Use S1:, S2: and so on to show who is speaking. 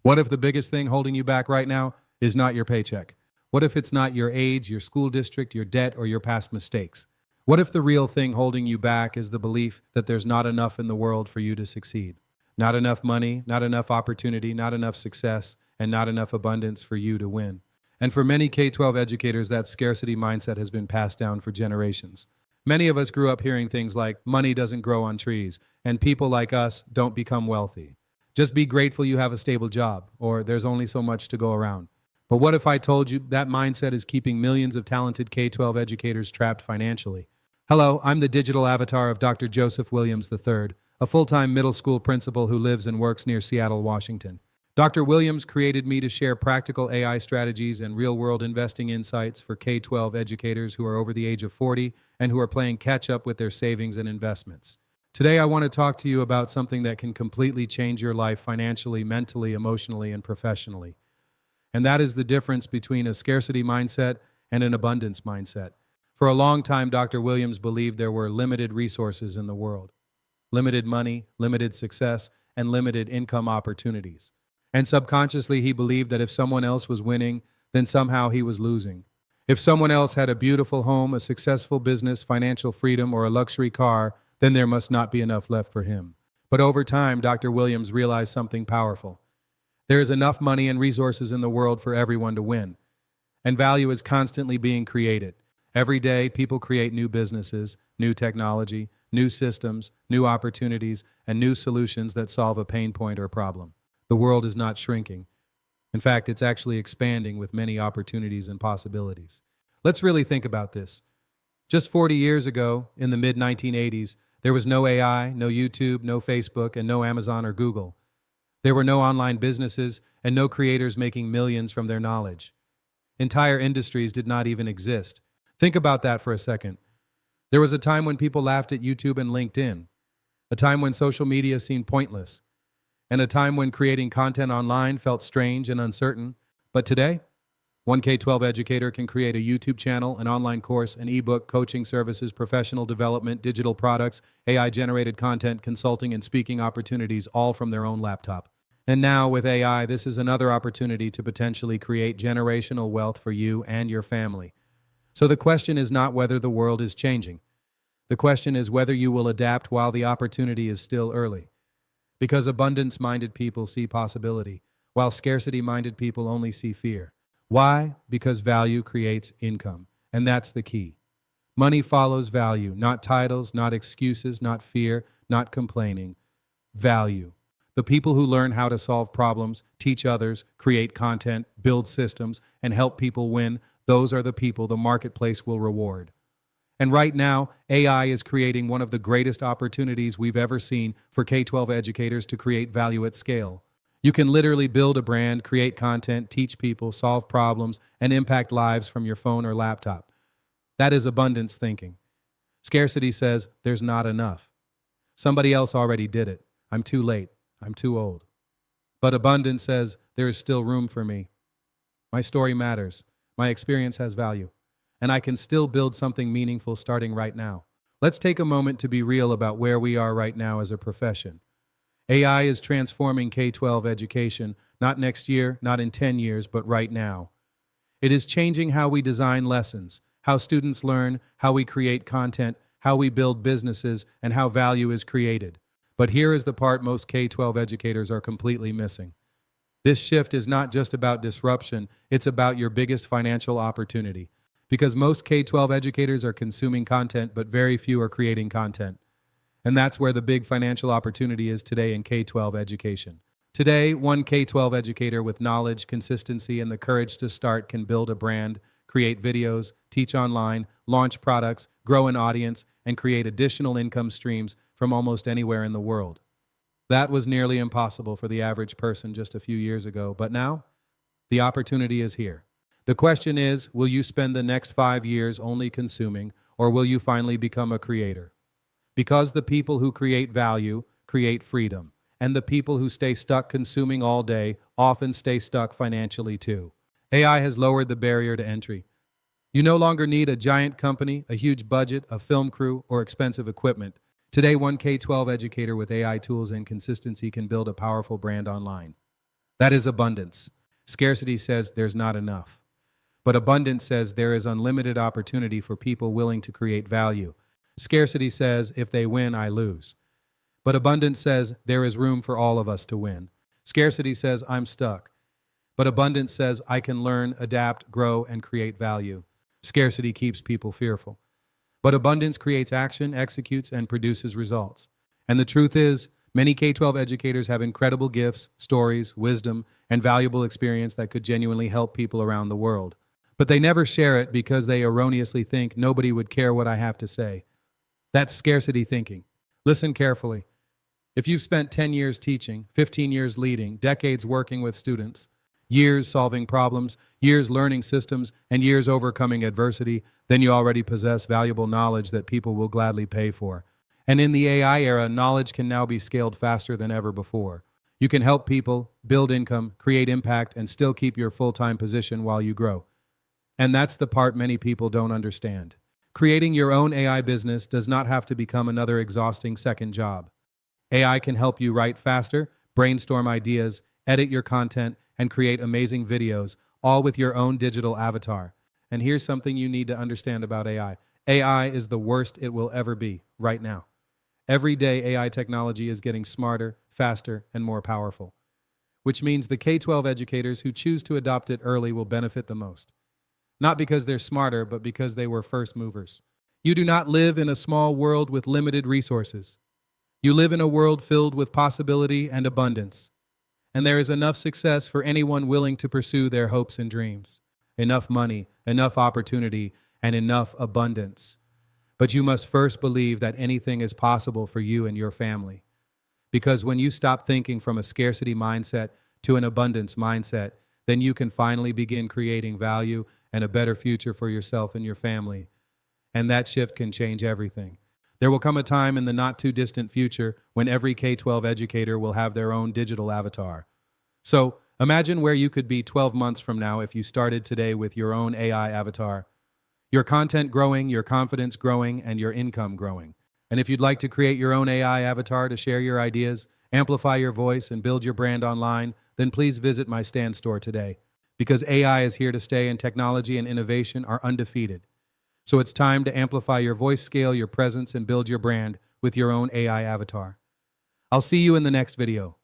S1: What if the biggest thing holding you back right now is not your paycheck? What if it's not your age, your school district, your debt, or your past mistakes? What if the real thing holding you back is the belief that there's not enough in the world for you to succeed? Not enough money, not enough opportunity, not enough success, and not enough abundance for you to win. And for many K-12 educators, that scarcity mindset has been passed down for generations. Many of us grew up hearing things like, money doesn't grow on trees, and people like us don't become wealthy. Just be grateful you have a stable job, or there's only so much to go around. But what if I told you that mindset is keeping millions of talented K-12 educators trapped financially? Hello, I'm the digital avatar of Dr. Joseph Williams III, a full-time middle school principal who lives and works near Seattle, Washington. Dr. Williams created me to share practical AI strategies and real-world investing insights for K-12 educators who are over the age of 40 and who are playing catch-up with their savings and investments. Today, I want to talk to you about something that can completely change your life financially, mentally, emotionally, and professionally. And that is the difference between a scarcity mindset and an abundance mindset. For a long time, Dr. Williams believed there were limited resources in the world. Limited money, limited success, and limited income opportunities. And subconsciously, he believed that if someone else was winning, then somehow he was losing. If someone else had a beautiful home, a successful business, financial freedom, or a luxury car, then there must not be enough left for him. But over time, Dr. Williams realized something powerful. There is enough money and resources in the world for everyone to win. And value is constantly being created. Every day, people create new businesses, new technology, new systems, new opportunities, and new solutions that solve a pain point or problem. The world is not shrinking. In fact, it's actually expanding with many opportunities and possibilities. Let's really think about this. Just 40 years ago, in the mid-1980s, there was no AI, no YouTube, no Facebook, and no Amazon or Google. There were no online businesses and no creators making millions from their knowledge. Entire industries did not even exist. Think about that for a second. There was a time when people laughed at YouTube and LinkedIn, a time when social media seemed pointless, and a time when creating content online felt strange and uncertain. But today, one K-12 educator can create a YouTube channel, an online course, an ebook, coaching services, professional development, digital products, AI-generated content, consulting, and speaking opportunities, all from their own laptop. And now, with AI, this is another opportunity to potentially create generational wealth for you and your family. So the question is not whether the world is changing. The question is whether you will adapt while the opportunity is still early. Because abundance-minded people see possibility, while scarcity-minded people only see fear. Why? Because value creates income, and that's the key. Money follows value, not titles, not excuses, not fear, not complaining. Value. The people who learn how to solve problems, teach others, create content, build systems, and help people win, those are the people the marketplace will reward. And right now, AI is creating one of the greatest opportunities we've ever seen for K-12 educators to create value at scale. You can literally build a brand, create content, teach people, solve problems, and impact lives from your phone or laptop. That is abundance thinking. Scarcity says, there's not enough. Somebody else already did it. I'm too late. I'm too old. But abundance says, there is still room for me. My story matters. My experience has value. And I can still build something meaningful starting right now. Let's take a moment to be real about where we are right now as a profession. AI is transforming K-12 education, not next year, not in 10 years, but right now. It is changing how we design lessons, how students learn, how we create content, how we build businesses, and how value is created. But here is the part most K-12 educators are completely missing. This shift is not just about disruption, it's about your biggest financial opportunity. Because most K-12 educators are consuming content, but very few are creating content. And that's where the big financial opportunity is today in K-12 education. Today, one K-12 educator with knowledge, consistency, and the courage to start can build a brand, create videos, teach online, launch products, grow an audience, and create additional income streams from almost anywhere in the world. That was nearly impossible for the average person just a few years ago, but now, the opportunity is here. The question is, will you spend the next 5 years only consuming, or will you finally become a creator? Because the people who create value create freedom, and the people who stay stuck consuming all day often stay stuck financially too. AI has lowered the barrier to entry. You no longer need a giant company, a huge budget, a film crew, or expensive equipment. Today, one K-12 educator with AI tools and consistency can build a powerful brand online. That is abundance. Scarcity says there's not enough. But abundance says there is unlimited opportunity for people willing to create value. Scarcity says if they win, I lose. But abundance says there is room for all of us to win. Scarcity says I'm stuck. But abundance says I can learn, adapt, grow, and create value. Scarcity keeps people fearful. But abundance creates action, executes, and produces results. And the truth is, many K-12 educators have incredible gifts, stories, wisdom, and valuable experience that could genuinely help people around the world. But they never share it because they erroneously think nobody would care what I have to say. That's scarcity thinking. Listen carefully. If you've spent 10 years teaching, 15 years leading, decades working with students, years solving problems, years learning systems, and years overcoming adversity, then you already possess valuable knowledge that people will gladly pay for. And in the AI era, knowledge can now be scaled faster than ever before. You can help people, build income, create impact, and still keep your full-time position while you grow. And that's the part many people don't understand. Creating your own AI business does not have to become another exhausting second job. AI can help you write faster, brainstorm ideas, edit your content, and create amazing videos, all with your own digital avatar. And here's something you need to understand about AI. AI is the worst it will ever be right now. Every day, AI technology is getting smarter, faster, and more powerful, which means the K-12 educators who choose to adopt it early will benefit the most. Not because they're smarter, but because they were first movers. You do not live in a small world with limited resources. You live in a world filled with possibility and abundance. And there is enough success for anyone willing to pursue their hopes and dreams. Enough money, enough opportunity, and enough abundance. But you must first believe that anything is possible for you and your family. Because when you stop thinking from a scarcity mindset to an abundance mindset, then you can finally begin creating value and a better future for yourself and your family. And that shift can change everything. There will come a time in the not too distant future when every K-12 educator will have their own digital avatar. So imagine where you could be 12 months from now if you started today with your own AI avatar. Your content growing, your confidence growing, and your income growing. And if you'd like to create your own AI avatar to share your ideas, amplify your voice, and build your brand online, then please visit my Stand store today. Because AI is here to stay and technology and innovation are undefeated. So it's time to amplify your voice, scale your presence, and build your brand with your own AI avatar. I'll see you in the next video.